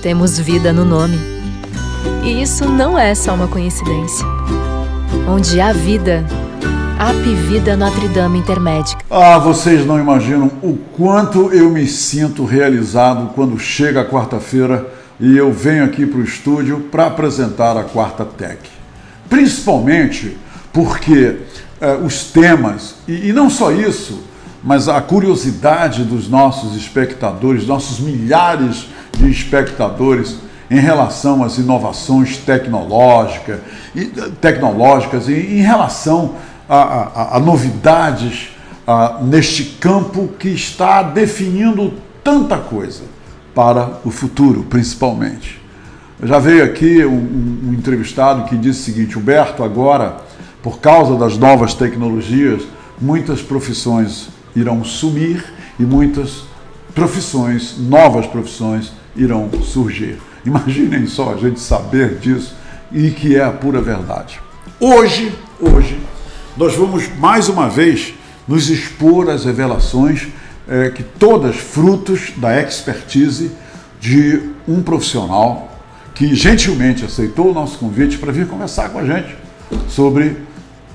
temos vida no nome. E isso não é só uma coincidência. Onde há vida, Apivida Notre Dame Intermédica. Ah, vocês não imaginam o quanto eu me sinto realizado quando chega a quarta-feira e eu venho aqui para o estúdio para apresentar a Quarta Tech. Principalmente porque os temas, e não só isso, mas a curiosidade dos nossos espectadores, nossos milhares de espectadores em relação às inovações tecnológicas e em relação a novidades neste campo que está definindo tanta coisa para o futuro, principalmente. Já veio aqui um entrevistado que disse o seguinte: Humberto, agora, por causa das novas tecnologias, muitas profissões irão sumir e muitas profissões, novas profissões, irão surgir. Imaginem só a gente saber disso e que é a pura verdade. Hoje, nós vamos mais uma vez nos expor às revelações que todas frutos da expertise de um profissional que gentilmente aceitou o nosso convite para vir conversar com a gente sobre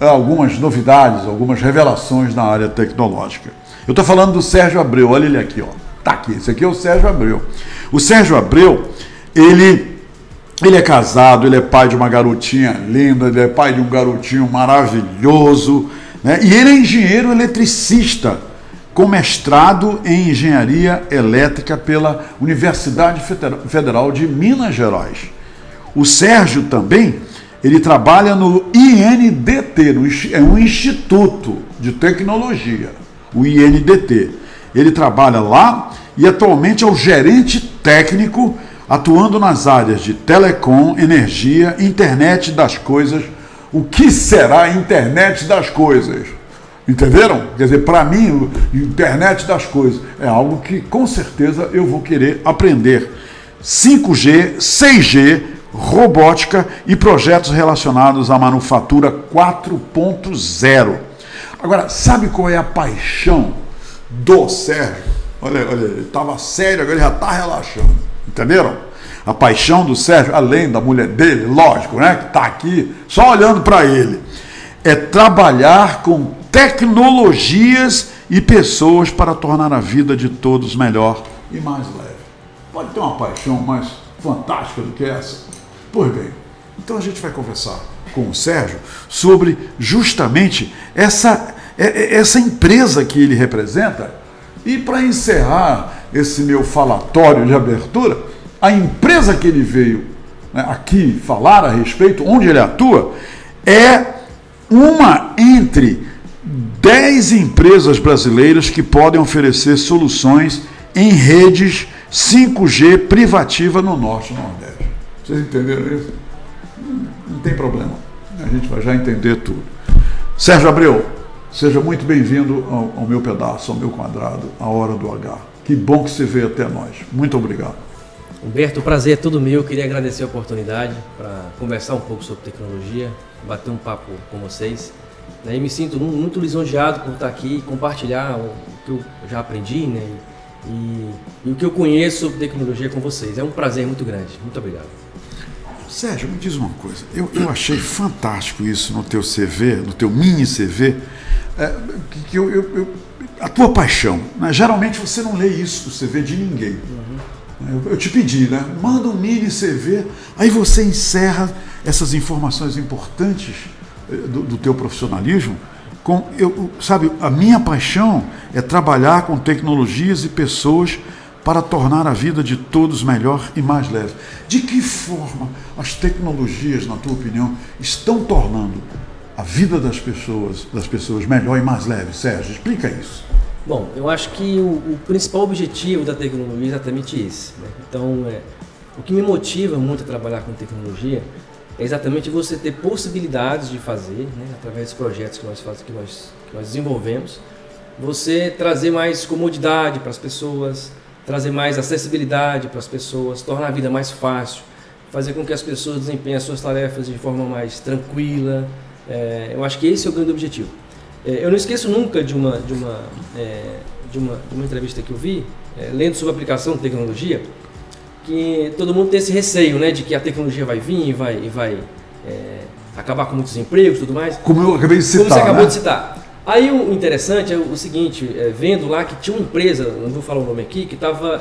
algumas novidades, algumas revelações na área tecnológica. Eu estou falando do Sérgio Abreu, olha ele aqui, ó. Tá aqui, esse aqui é o Sérgio Abreu. O Sérgio Abreu, ele é casado, ele é pai de uma garotinha linda, ele é pai de um garotinho maravilhoso, né? E ele é engenheiro eletricista, com mestrado em engenharia elétrica pela Universidade Federal de Minas Gerais. O Sérgio também, ele trabalha no INDT, é um instituto de tecnologia, o INDT. Ele trabalha lá e atualmente é o gerente técnico, atuando nas áreas de telecom, energia, internet das coisas. O que será a internet das coisas? Entenderam? Quer dizer, para mim, internet das coisas é algo que com certeza eu vou querer aprender. 5G, 6G, robótica e projetos relacionados à manufatura 4.0. Agora, sabe qual é a paixão do Sérgio? Olha, ele estava sério, agora ele já está relaxando. Entenderam? A paixão do Sérgio, além da mulher dele, lógico, né, que está aqui, só olhando para ele, é trabalhar com tecnologias e pessoas para tornar a vida de todos melhor e mais leve. Pode ter uma paixão mais fantástica do que essa? Pois bem, então a gente vai conversar com o Sérgio sobre justamente essa empresa que ele representa. E para encerrar esse meu falatório de abertura, a empresa que ele veio, né, aqui falar a respeito, onde ele atua, é uma entre 10 empresas brasileiras que podem oferecer soluções em redes 5G privativa no Norte e Nordeste. Vocês entenderam isso? Não tem problema, a gente vai já entender tudo. Sérgio Abreu, seja muito bem-vindo ao meu pedaço, ao meu quadrado, a Hora do H. Que bom que você veio até nós. Muito obrigado. Humberto, o prazer é todo meu. Eu queria agradecer a oportunidade para conversar um pouco sobre tecnologia, bater um papo com vocês. E me sinto muito lisonjeado por estar aqui e compartilhar o que eu já aprendi, né? E o que eu conheço sobre tecnologia com vocês. É um prazer muito grande. Muito obrigado. Sérgio, me diz uma coisa. Eu achei fantástico isso no teu CV, no teu mini CV, a tua paixão. Né? Geralmente você não lê isso do CV de ninguém. Eu te pedi, né? Manda um mini CV, aí você encerra essas informações importantes do teu profissionalismo. Sabe, a minha paixão é trabalhar com tecnologias e pessoas para tornar a vida de todos melhor e mais leve. De que forma as tecnologias, na tua opinião, estão tornando a vida das pessoas melhor e mais leve? Sérgio, explica isso. Bom, eu acho que o principal objetivo da tecnologia é exatamente esse, né? Então, o que me motiva muito a trabalhar com tecnologia é exatamente você ter possibilidades de fazer, né, através dos projetos que nós desenvolvemos, você trazer mais comodidade para as pessoas, trazer mais acessibilidade para as pessoas, tornar a vida mais fácil, fazer com que as pessoas desempenhem as suas tarefas de forma mais tranquila. Eu acho que esse é o grande objetivo. Eu não esqueço nunca de uma entrevista que eu vi, lendo sobre a aplicação de tecnologia, que todo mundo tem esse receio, né, de que a tecnologia vai vir e vai acabar com muitos empregos e tudo mais. Como eu acabei de citar. Como você acabou de citar. Aí o interessante é o seguinte, vendo lá que tinha uma empresa, não vou falar o nome aqui, que estava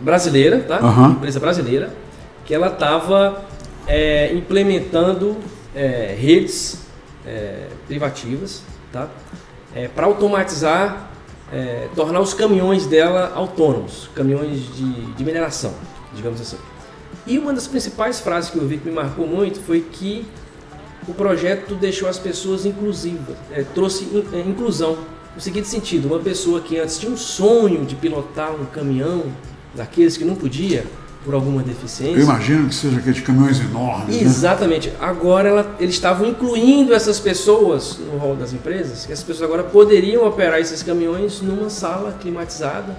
brasileira, tá? Uma empresa brasileira, que ela estava implementando redes privativas, tá? Para automatizar, tornar os caminhões dela autônomos, caminhões de mineração, digamos assim. E uma das principais frases que eu vi que me marcou muito foi que o projeto deixou as pessoas inclusivas, trouxe inclusão, no seguinte sentido, uma pessoa que antes tinha um sonho de pilotar um caminhão, daqueles que não podia, por alguma deficiência. Eu imagino que seja aqueles caminhões enormes. Exatamente. Né? Agora eles estavam incluindo essas pessoas no rol das empresas, que essas pessoas agora poderiam operar esses caminhões numa sala climatizada,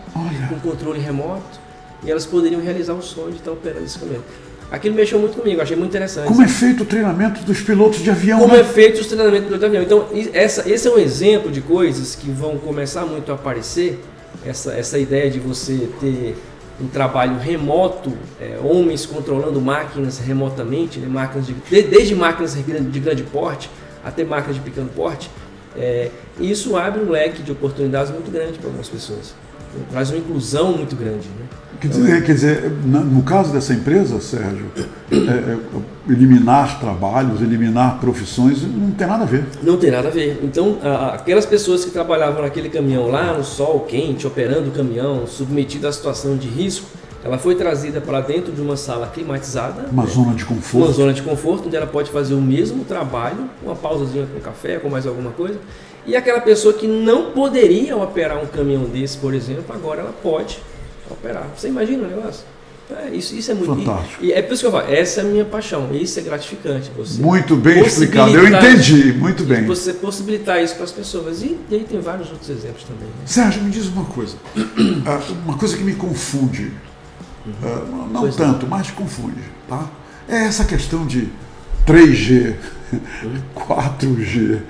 com controle remoto, e elas poderiam realizar o sonho de estar operando esse caminhão. Aquilo mexeu muito comigo, achei muito interessante. Como é feito o treinamento dos pilotos de avião? Como é feito o treinamento dos pilotos de avião. Então, esse é um exemplo de coisas que vão começar muito a aparecer, essa ideia de você ter um trabalho remoto, homens controlando máquinas remotamente, né, desde máquinas de grande porte até máquinas de pequeno porte, e isso abre um leque de oportunidades muito grande para algumas pessoas. Traz uma inclusão muito grande. Né? Quer dizer, no caso dessa empresa, Sérgio, eliminar trabalhos, eliminar profissões, não tem nada a ver. Não tem nada a ver. Então, aquelas pessoas que trabalhavam naquele caminhão lá no sol quente, operando o caminhão, submetida à situação de risco, ela foi trazida para dentro de uma sala climatizada. Uma zona de conforto. Uma zona de conforto, onde ela pode fazer o mesmo trabalho, uma pausazinha com café, com mais alguma coisa. E aquela pessoa que não poderia operar um caminhão desse, por exemplo, agora ela pode operar. Você imagina o negócio? Isso é muito fantástico. E é por isso que eu falo, essa é a minha paixão, isso é gratificante. Você muito bem explicado, eu entendi, muito bem. Você possibilitar isso para as pessoas. E aí tem vários outros exemplos também. Né? Sérgio, me diz uma coisa que me confunde, não tanto, mas confunde, tá? É essa questão de 3G, 4G,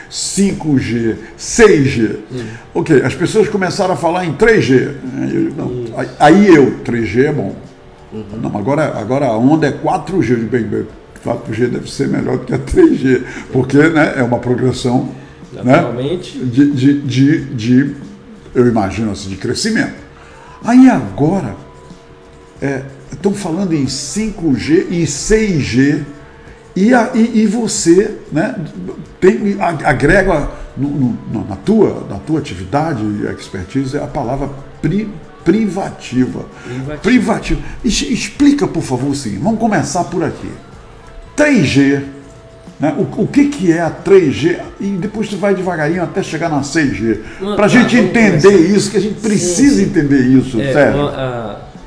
5G, 6G. Ok, as pessoas começaram a falar em 3G. Aí 3G é bom. Não, agora a onda é 4G. Eu digo, bem, 4G deve ser melhor do que a 3G, porque né, é uma progressão, naturalmente, né, eu imagino assim, de crescimento. Aí agora estão falando em 5G e 6G. E você, né, agrega na tua atividade e expertise a palavra privativa. Explica, por favor, o seguinte, vamos começar por aqui. 3G, né, o que é a 3G? E depois tu vai devagarinho até chegar na 6G. Para a gente entender isso, que a gente precisa entender isso, sério.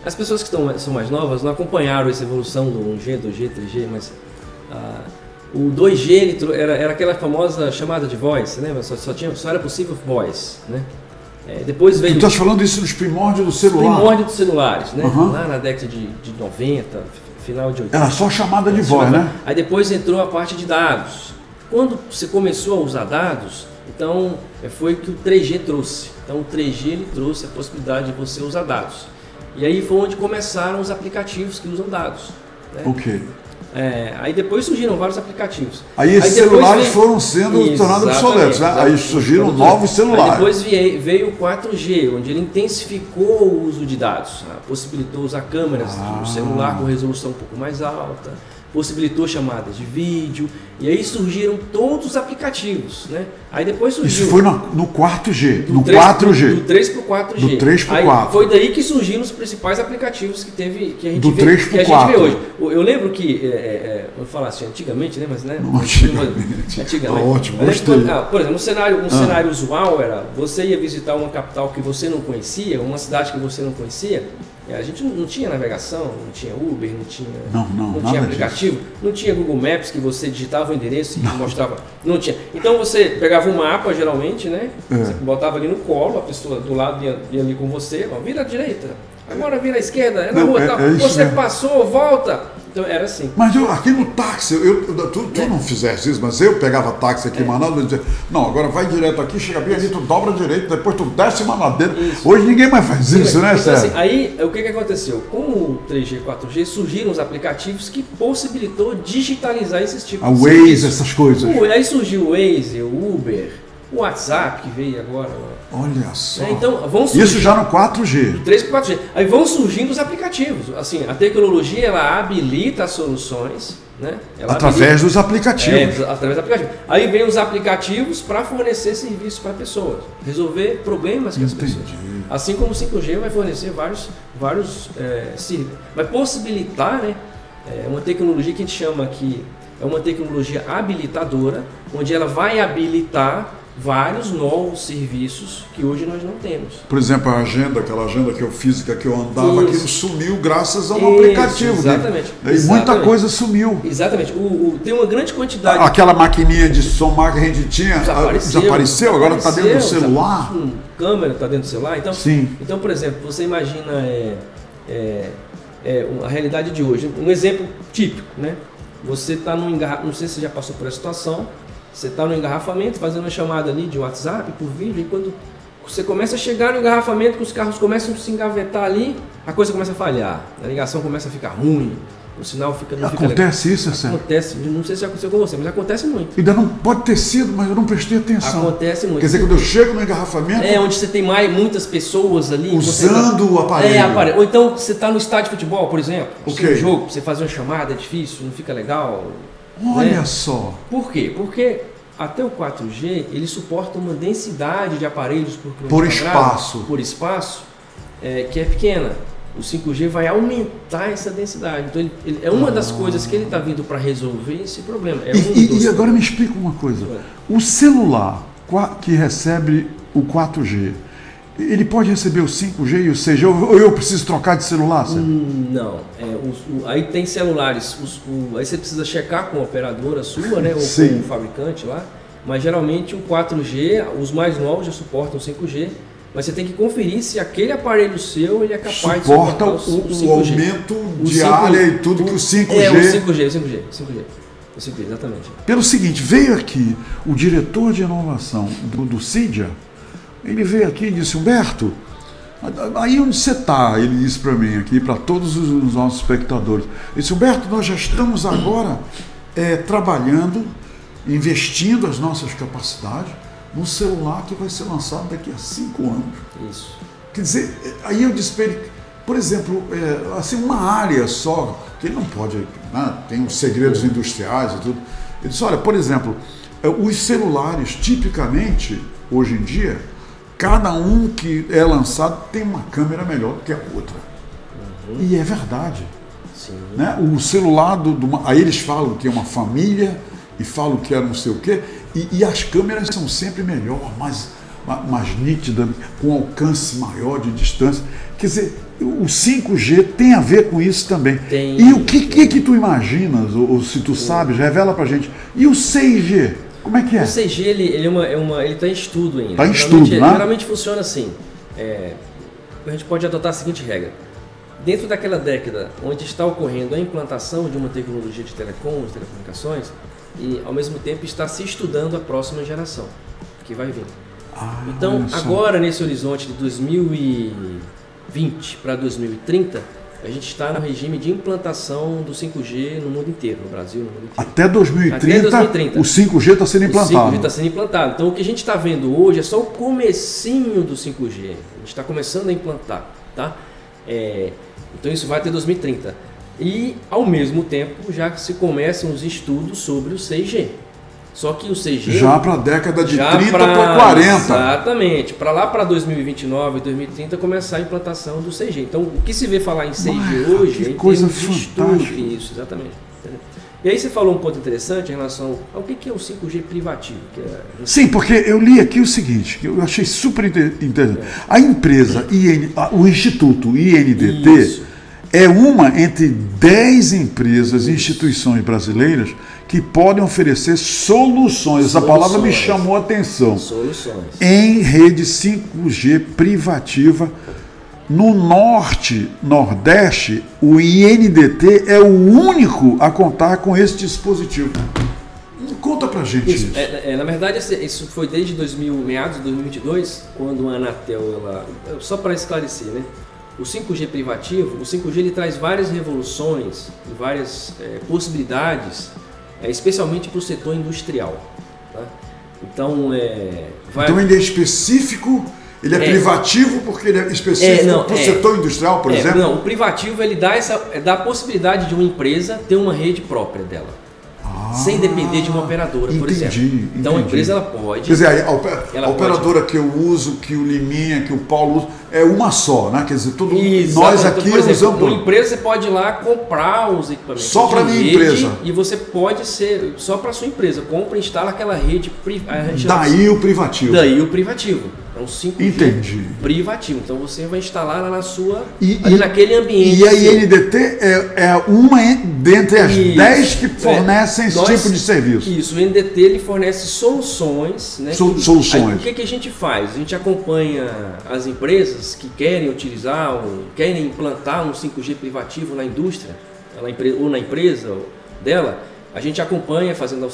As pessoas que são mais novas não acompanharam essa evolução do 1G, 2G, 3G, mas... o 2G era aquela famosa chamada de voz, né? Só era possível voz, né? Depois veio. Tu estás falando isso nos primórdios do celular? Primórdios dos celulares, né? Lá na década de 90, final de 80. Era só chamada de voz, né? Aí depois entrou a parte de dados. Quando você começou a usar dados, então foi que o 3G trouxe. Então o 3G ele trouxe a possibilidade de você usar dados. E aí foi onde começaram os aplicativos que usam dados. Né? Ok. Aí depois surgiram vários aplicativos. Aí esses celulares foram sendo tornados obsoletos, né? Aí surgiram novos celulares. Aí depois veio o 4G, onde ele intensificou o uso de dados, né? Possibilitou usar câmeras do celular com resolução um pouco mais alta, possibilitou chamadas de vídeo, e aí surgiram todos os aplicativos, né? Aí depois surgiu... Isso foi no 4G, no 4G. Do 3 para o 4G. Do 3 para o 4. Foi daí que surgiram os principais aplicativos que a gente do vê, 3 para o 4. Vê hoje. Eu lembro que, vou falar assim, antigamente, né? Mas, né? Antigamente. Ótimo, gostei. Por exemplo, um cenário usual era, você ia visitar uma capital que você não conhecia, uma cidade que você não conhecia, a gente não tinha navegação, não tinha Uber, não tinha aplicativo, disso. Não tinha Google Maps que você digitava o endereço e mostrava. Não tinha. Então você pegava um mapa, geralmente, né? Você botava ali no colo, a pessoa do lado ia ali com você, ó, vira à direita. agora vira à esquerda, é na rua tal, você passou, volta. Então era assim. Mas aqui no táxi, tu não fizesse isso, mas eu pegava táxi aqui em Manaus e dizia, não, agora vai direto aqui, chega bem ali, tu dobra direito, depois tu desce uma ladeira. Hoje ninguém mais faz isso, né, então, Sérgio? Assim, aí, o que aconteceu? Com o 3G e 4G, surgiram os aplicativos que possibilitou digitalizar esses tipos de serviços. A Waze, essas coisas. Aí surgiu o Waze, o Uber, o WhatsApp, que veio agora. Olha só. Então, vão surgir, isso já no 4G. Do 3 para 4G. Aí vão surgindo os aplicativos. Assim, a tecnologia, ela habilita as soluções, né? Através dos aplicativos. Através dos aplicativos. Aí vem os aplicativos para fornecer serviços para pessoas, resolver problemas que as pessoas. Assim como o 5G vai fornecer vários serviços. Vai possibilitar, né? Uma tecnologia que a gente chama aqui, é uma tecnologia habilitadora, onde ela vai habilitar vários novos serviços que hoje nós não temos. Por exemplo, aquela agenda que eu fiz, que eu andava, aquilo sumiu graças a um aplicativo. Exatamente. E muita coisa sumiu. Exatamente. Tem uma grande quantidade. Aquela maquininha de somar que a gente tinha, desapareceu, agora está dentro do celular. Câmera está dentro do celular. Então, sim. Então, por exemplo, você imagina a realidade de hoje. Um exemplo típico, né? Você está num engarrafamento, não sei se você já passou por essa situação. Você está no engarrafamento, fazendo uma chamada ali de WhatsApp por vídeo, e quando você começa a chegar no engarrafamento, que os carros começam a se engavetar ali, a coisa começa a falhar, a ligação começa a ficar ruim, o sinal não fica legal. Acontece isso, Sérgio? Acontece, não sei se já aconteceu com você, mas acontece muito. Ainda não pode ter sido, mas eu não prestei atenção. Acontece muito. Quer dizer, quando eu chego no engarrafamento... onde você tem muitas pessoas ali... Usando o aparelho. Ou então você está no estádio de futebol, por exemplo, okay. No jogo, você faz uma chamada, é difícil, não fica legal... Olha só! Por quê? Porque até o 4G ele suporta uma densidade de aparelhos por espaço, que é pequena. O 5G vai aumentar essa densidade. Então ele é uma das coisas que ele está vindo para resolver esse problema. E agora me explica uma coisa. O celular que recebe o 4G, ele pode receber o 5G e o 6G, ou eu preciso trocar de celular? Não. Aí tem celulares, aí você precisa checar com a operadora sua, né, ou sim. com o fabricante lá, mas geralmente o 4G, os mais novos já suportam o 5G, mas você tem que conferir se aquele aparelho seu ele é capaz de suportar o 5G. Aumento de área e tudo que o 5G... o 5G, exatamente. Pelo seguinte, veio aqui o diretor de inovação do CIDIA. Ele veio aqui e disse, Humberto, aí onde você está? Ele disse para mim aqui, para todos os nossos espectadores. Ele disse, Humberto, nós já estamos agora trabalhando, investindo as nossas capacidades num celular que vai ser lançado daqui a 5 anos. Isso. Quer dizer, aí eu disse para ele, por exemplo, assim, uma área só, que ele não pode, né, tem os segredos industriais e tudo. Ele disse, olha, por exemplo, os celulares, tipicamente, hoje em dia, cada um que é lançado tem uma câmera melhor do que a outra. E é verdade. Sim. Né? O celular, aí eles falam que é uma família e falam que é não sei o quê, e as câmeras são sempre melhor, mais nítidas, com alcance maior de distância. Quer dizer, o 5G tem a ver com isso também. E o que tu imaginas, ou se tu sabes, revela pra gente. E o 6G? Como é que é? O 6G ele está em estudo ainda. Está em estudo, né? Geralmente funciona assim. A gente pode adotar a seguinte regra. Dentro daquela década onde está ocorrendo a implantação de uma tecnologia de telecomunicações, e ao mesmo tempo está se estudando a próxima geração que vai vir. Então, agora nesse horizonte de 2020 para 2030, a gente está no regime de implantação do 5G no mundo inteiro, no Brasil, no mundo inteiro. Até 2030, o 5G está sendo implantado. O 5G está sendo implantado. Então, o que a gente está vendo hoje é só o comecinho do 5G. A gente está começando a implantar, tá? Então, isso vai até 2030. E, ao mesmo tempo, já se começam os estudos sobre o 6G. Só que o 6G... Já para a década de 30 para 40. Exatamente. Para lá para 2029, 2030, começar a implantação do 6G. Então, o que se vê falar em 6G hoje é em termos de estudo. Isso, exatamente. E aí você falou um ponto interessante em relação ao que é o 5G privativo. Sim, porque eu li aqui o seguinte, que eu achei super interessante. A empresa, o Instituto INDT... Isso. É uma entre 10 empresas e instituições brasileiras que podem oferecer soluções. Essa palavra me chamou a atenção. Soluções. Em rede 5G privativa no norte, nordeste, o INDT é o único a contar com esse dispositivo. Conta pra gente isso. Na verdade, isso foi desde meados de 2022, quando a Anatel, só para esclarecer, né? O 5G privativo, o 5G ele traz várias revoluções e várias possibilidades, especialmente para o setor industrial. Tá? Então, então ele é específico, ele é privativo porque ele é específico para o setor industrial, por exemplo? Não, o privativo ele dá a possibilidade de uma empresa ter uma rede própria dela. Sem depender de uma operadora, por exemplo. Então a empresa ela pode. Quer dizer, a operadora que eu uso, que o Liminha, que o Paulo usa, é uma só, né? Quer dizer, nós aqui então, por exemplo, usamos. Uma empresa você pode ir lá comprar os equipamentos. Só para minha empresa. E você pode ser só para sua empresa. Compra e instala aquela rede privada. Daí o privativo. Daí o privativo. Então 5G Entendi. Privativo. Então você vai instalar lá na sua. Naquele ambiente. E a INDT é uma dentre as 10 que fornecem esse tipo de serviço. Isso, o INDT ele fornece soluções. Né, soluções. Aí, o que a gente faz? A gente acompanha as empresas que querem utilizar ou querem implantar um 5G privativo na indústria, ou na empresa dela. A gente acompanha fazendo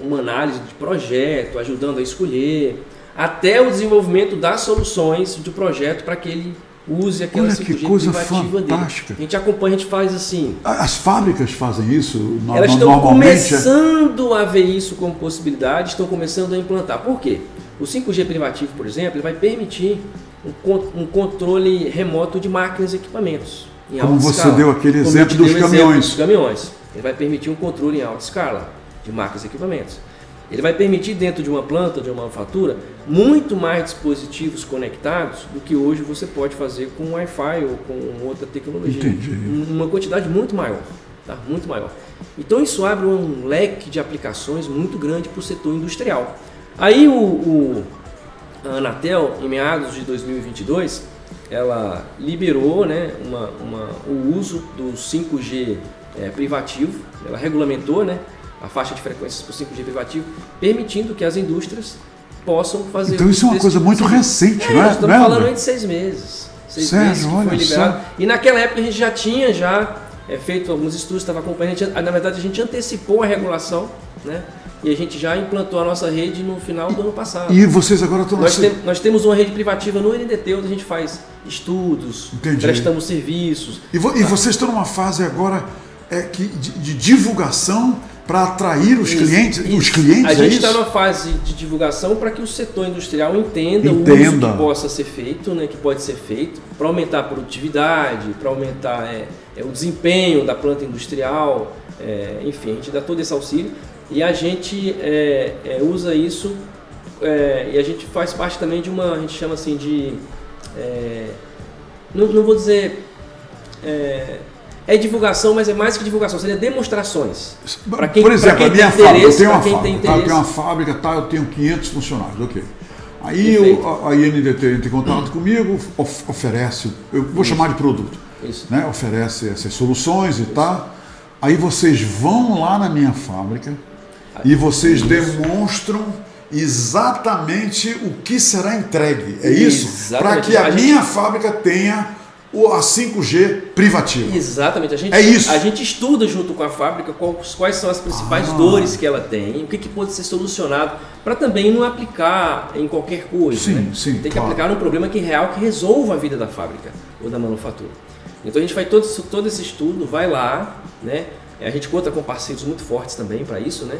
uma análise de projeto, ajudando a escolher, até o desenvolvimento das soluções de projeto para que ele use aquela 5G privativa dele. A gente acompanha, a gente faz assim. As fábricas fazem isso? Elas estão começando a ver isso como possibilidade, estão começando a implantar. Por quê? O 5G privativo, por exemplo, ele vai permitir um controle remoto de máquinas e equipamentos. Como você deu aquele exemplo dos caminhões. Ele vai permitir um controle em alta escala de máquinas e equipamentos. Ele vai permitir dentro de uma planta, de uma manufatura, muito mais dispositivos conectados do que hoje você pode fazer com Wi-Fi ou com outra tecnologia. Entendi. Uma quantidade muito maior, tá? Muito maior. Então isso abre um leque de aplicações muito grande para o setor industrial. Aí a Anatel, em meados de 2022, ela liberou, né, o uso do 5G privativo, ela regulamentou, né, a faixa de frequências para o 5G privativo, permitindo que as indústrias possam fazer. Então isso é uma coisa muito recente, não é? Nós estamos falando aí de 6 meses. 6 meses que foi liberado. E naquela época a gente já tinha feito alguns estudos, estava acompanhando. Na verdade a gente antecipou a regulação, né? E a gente já implantou a nossa rede no final do ano passado. E vocês agora estão... Nós temos uma rede privativa no INDT, onde a gente faz estudos, prestamos serviços. E vocês estão numa fase agora de divulgação para atrair os clientes? Os clientes, a gente está numa fase de divulgação para que o setor industrial entenda o uso que possa ser feito, né, que pode ser feito, para aumentar a produtividade, para aumentar o desempenho da planta industrial, enfim, a gente dá todo esse auxílio. E a gente usa isso e a gente faz parte também de a gente chama assim de, não vou dizer, divulgação, mas é mais que divulgação, seria demonstrações. Por exemplo, a minha fábrica, eu tenho uma fábrica, eu tenho 500 funcionários, ok. Aí a INDT entra em contato comigo, oferece, eu vou chamar de produto, né? Oferece essas soluções e tal. Aí vocês vão lá na minha fábrica e vocês demonstram exatamente o que será entregue. É isso? Para que a minha fábrica tenha a 5G privativa. Exatamente. A gente estuda junto com a fábrica quais são as principais dores que ela tem, o que pode ser solucionado, para também não aplicar em qualquer coisa. Sim, né? Tem que aplicar num problema real que resolva a vida da fábrica ou da manufatura. Então a gente faz todo esse estudo, vai lá, né? A gente conta com parceiros muito fortes também para isso, né?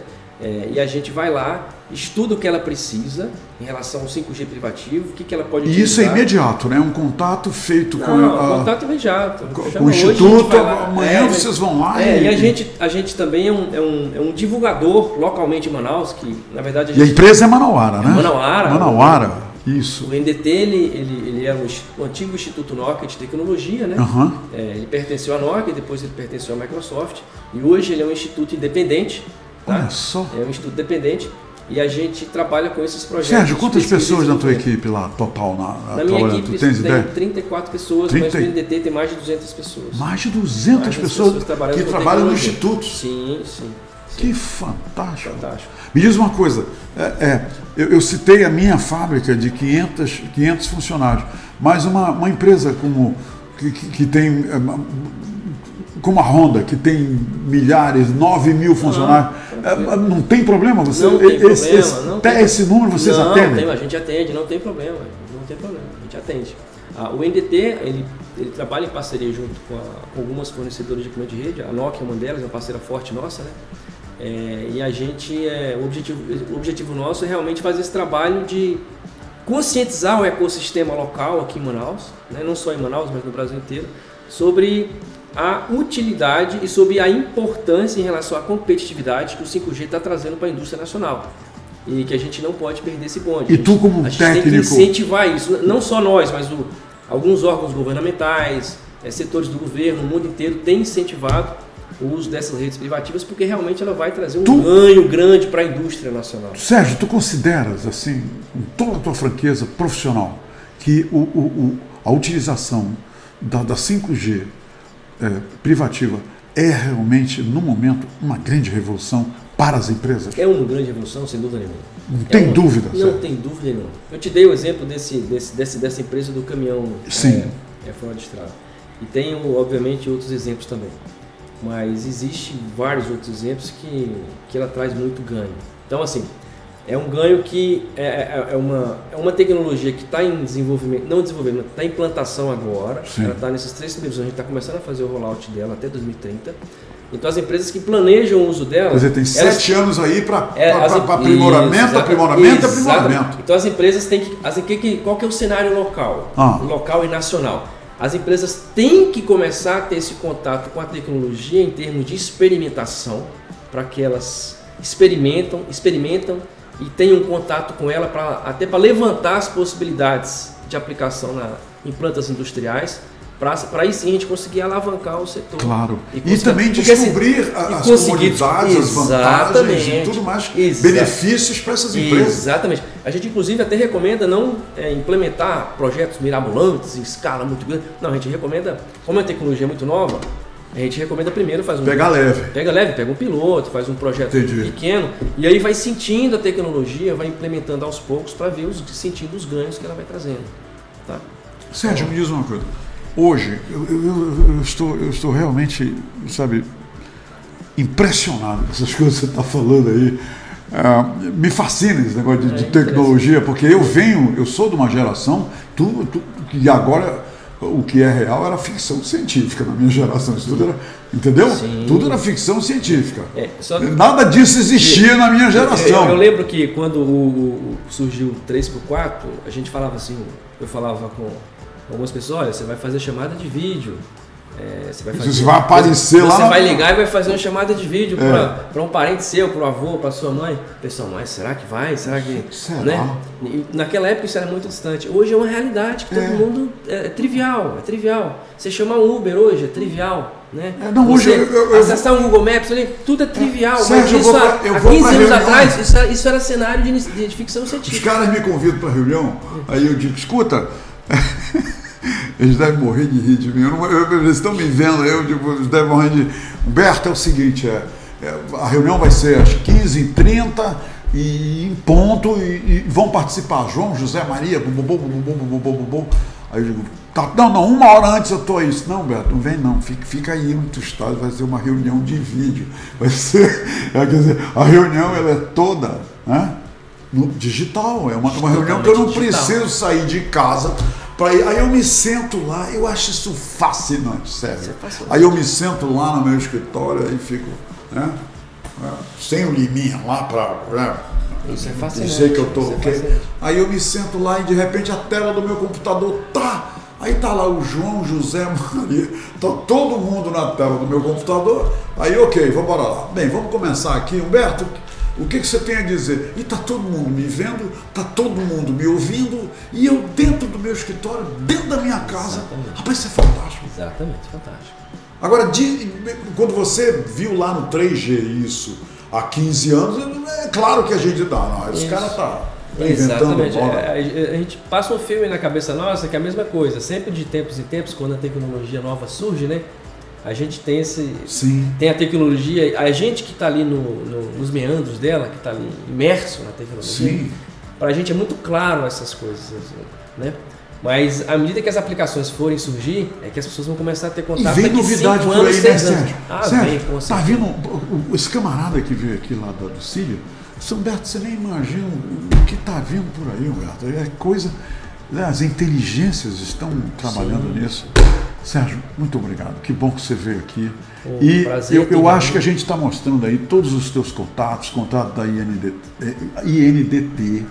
E a gente vai lá, estuda o que ela precisa em relação ao 5G privativo, o que ela pode utilizar. E isso é imediato, né? Um contato feito contato imediato. Com o Instituto, amanhã vocês vão lá. E a gente também é um divulgador localmente em Manaus, que na verdade... E a empresa é Manauara, né? Manauara. Isso. O INDT, ele era o antigo Instituto Nokia de Tecnologia, né? Ele pertenceu à Nokia, depois ele pertenceu à Microsoft, e hoje ele é um instituto independente. Tá? Olha só. É um instituto dependente e a gente trabalha com esses projetos. Sérgio, quantas pessoas na tua equipe lá, total? Na minha equipe tem 34 pessoas, mas no INDT tem mais de 200 pessoas. Mais de 200 pessoas que trabalham no instituto? Sim. Que fantástico. Me diz uma coisa, eu citei a minha fábrica de 500 funcionários, mas uma empresa que tem, como a Honda, que tem milhares, 9.000 funcionários, não tem problema? Não tem problema. Até esse número vocês atendem? A gente atende, não tem problema, a gente atende. O NDT, ele trabalha em parceria junto com algumas fornecedoras de equipamento de rede, a Nokia é uma delas, é uma parceira forte nossa, né? E a gente, o objetivo nosso é realmente fazer esse trabalho de conscientizar o ecossistema local aqui em Manaus, né? Não só em Manaus, mas no Brasil inteiro, sobre a utilidade e sobre a importância em relação à competitividade que o 5G está trazendo para a indústria nacional. E que a gente não pode perder esse bonde. E tu como técnico... A gente tem que incentivar isso, não só nós, mas alguns órgãos governamentais, setores do governo, o mundo inteiro tem incentivado o uso dessas redes privativas, porque realmente ela vai trazer um ganho grande para a indústria nacional. Sérgio, tu consideras, assim, com toda a tua franqueza profissional, que a utilização da 5G privativa é realmente, no momento, uma grande revolução para as empresas? É uma grande revolução, sem dúvida nenhuma. Não tem dúvida, Não tem dúvida nenhuma. Eu te dei o exemplo dessa empresa do caminhão fora de estrada. E tenho, obviamente, outros exemplos também. Mas existem vários outros exemplos que ela traz muito ganho. Então, assim, é um ganho que é uma tecnologia que está em desenvolvimento, está em implantação agora. Sim. Ela está nesses 3 primeiros anos, a gente está começando a fazer o rollout dela até 2030. Então as empresas que planejam o uso dela... Quer dizer, tem 7 anos aí para aprimoramento. Então as empresas têm que... Qual que é o cenário local? Local e nacional. As empresas têm que começar a ter esse contato com a tecnologia em termos de experimentação, para que elas experimentam e tenham contato com ela até para levantar as possibilidades de aplicação em plantas industriais, para aí sim a gente conseguir alavancar o setor. Claro. E também descobrir as comodidades, as vantagens e tudo mais, benefícios para essas empresas. Exatamente. A gente inclusive até recomenda não implementar projetos mirabolantes em escala muito grande. Não, a gente recomenda, como a tecnologia é muito nova, a gente recomenda primeiro pega leve, pega um piloto, faz um projeto pequeno e aí vai sentindo a tecnologia, vai implementando aos poucos para ver sentindo os ganhos que ela vai trazendo. Tá? Sérgio, me diz uma coisa. Hoje, eu estou realmente, impressionado com essas coisas que você está falando aí. Me fascina esse negócio de tecnologia, porque eu sou de uma geração, que agora o que é real era ficção científica na minha geração. Isso tudo era, entendeu? Sim. Tudo era ficção científica. Nada disso existia na minha geração. Eu lembro que quando surgiu o 3x4, a gente falava assim, eu falava com algumas pessoas, olha, você vai fazer chamada de vídeo, você vai aparecer lá. Você vai ligar e vai fazer uma chamada de vídeo para um parente seu, para o avô, para sua mãe. Pessoal, mas será que vai? Será que... Né? E naquela época isso era muito distante. Hoje é uma realidade que todo mundo... É trivial. Você chamar um Uber hoje é trivial. Né? Hoje acessar um Google Maps ali, tudo é trivial. Sérgio, mas há 15 anos atrás, isso era cenário de ficção científica. Os caras me convidam para reunião, aí eu digo, escuta... Eles devem morrer de rir de mim. Eles estão me vendo, eles devem morrer de... Humberto, é o seguinte, a reunião vai ser às 15h30 e em ponto, e vão participar João, José, Maria, aí eu digo, não, 1 hora antes eu estou aí. Não, Humberto, não vem não, fica aí no teu estado, vai ser uma reunião de vídeo. Vai ser, quer dizer, a reunião ela é toda, né, no digital, é uma reunião que eu não preciso sair de casa. Aí eu me sento lá, eu acho isso fascinante, sério. Aí eu me sento lá no meu escritório e fico, né, sem o liminha lá para dizer que eu estou ok. Aí eu me sento lá e de repente a tela do meu computador aí tá lá o João, José, Maria, tá todo mundo na tela do meu computador. Aí ok, vamos embora lá. Bem, vamos começar aqui, Humberto. O que você tem a dizer? E está todo mundo me vendo, está todo mundo me ouvindo, e eu dentro do meu escritório, dentro da minha casa. Exatamente. Rapaz, isso é fantástico. Exatamente, fantástico. Agora, quando você viu lá no 3G isso há 15 anos, é claro que a gente dá, esse cara está inventando. Exatamente. A gente passa um filme na cabeça nossa que é a mesma coisa. Sempre de tempos em tempos, quando a tecnologia nova surge, né? A gente tem tem a tecnologia, a gente que está ali nos meandros dela, que está ali imerso na tecnologia, Pra gente é muito claro essas coisas, né? Mas à medida que as aplicações forem surgir, é que as pessoas vão começar a ter contato. E vem novidade por aí, né, Sérgio? Sérgio, tá vindo esse camarada que veio aqui lá do Sírio. São Humberto, você nem imagina o que está vindo por aí, Humberto. É coisa. As inteligências estão trabalhando nisso. Sérgio, muito obrigado. Que bom que você veio aqui. E eu acho que a gente está mostrando aí todos os teus contatos, contato da INDT,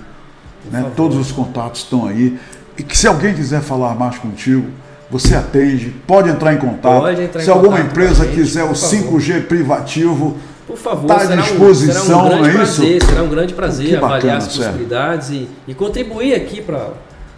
né? Todos os contatos estão aí. E que se alguém quiser falar mais contigo, você atende, pode entrar em contato. Se alguma empresa quiser o 5G privativo, por favor, está à disposição, não é isso? Será um grande prazer avaliar as possibilidades e contribuir aqui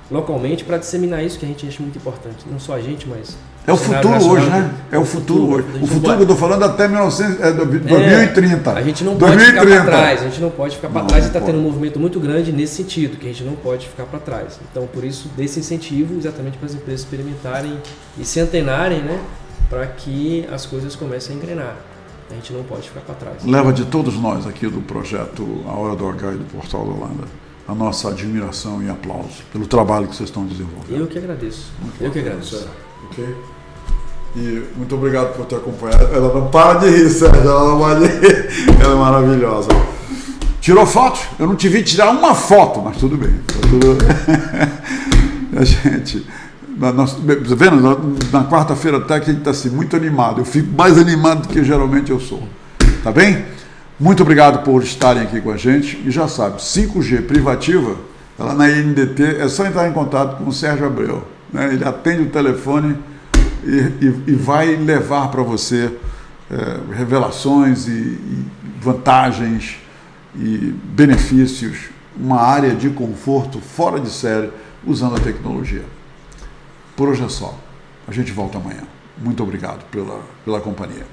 localmente para disseminar isso que a gente acha muito importante. Não só a gente, mas... É o futuro hoje, né? É o futuro hoje. O futuro que eu estou falando até 2030. A gente não pode ficar para trás. A gente não pode ficar para trás e está tendo um movimento muito grande nesse sentido, que a gente não pode ficar para trás. Então, por isso, desse incentivo exatamente para as empresas experimentarem e se antenarem, né? Para que as coisas comecem a engrenar. A gente não pode ficar para trás. Leva de todos nós aqui do projeto A Hora do H e do Portal da Holanda a nossa admiração e aplauso pelo trabalho que vocês estão desenvolvendo. Eu que agradeço. Eu que agradeço. Ok? E muito obrigado por ter acompanhado. Ela não para de rir, Sérgio. Ela não para de rir. Ela é maravilhosa. Tirou foto? Eu não te vi tirar uma foto, mas tudo bem. A gente... vendo? Na quarta-feira até que a gente está assim, muito animado. Eu fico mais animado do que geralmente eu sou. Tá bem? Muito obrigado por estarem aqui com a gente. E já sabe, 5G privativa, ela na INDT, é só entrar em contato com o Sérgio Abreu. Né? Ele atende o telefone e vai levar para você revelações e vantagens e benefícios, uma área de conforto fora de série usando a tecnologia. Por hoje é só. A gente volta amanhã. Muito obrigado pela companhia.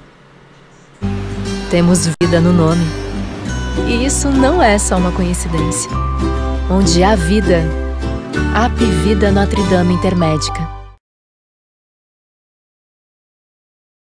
Temos vida no nome. E isso não é só uma coincidência. Onde há vida, há Apivida Notre Dame Intermédica.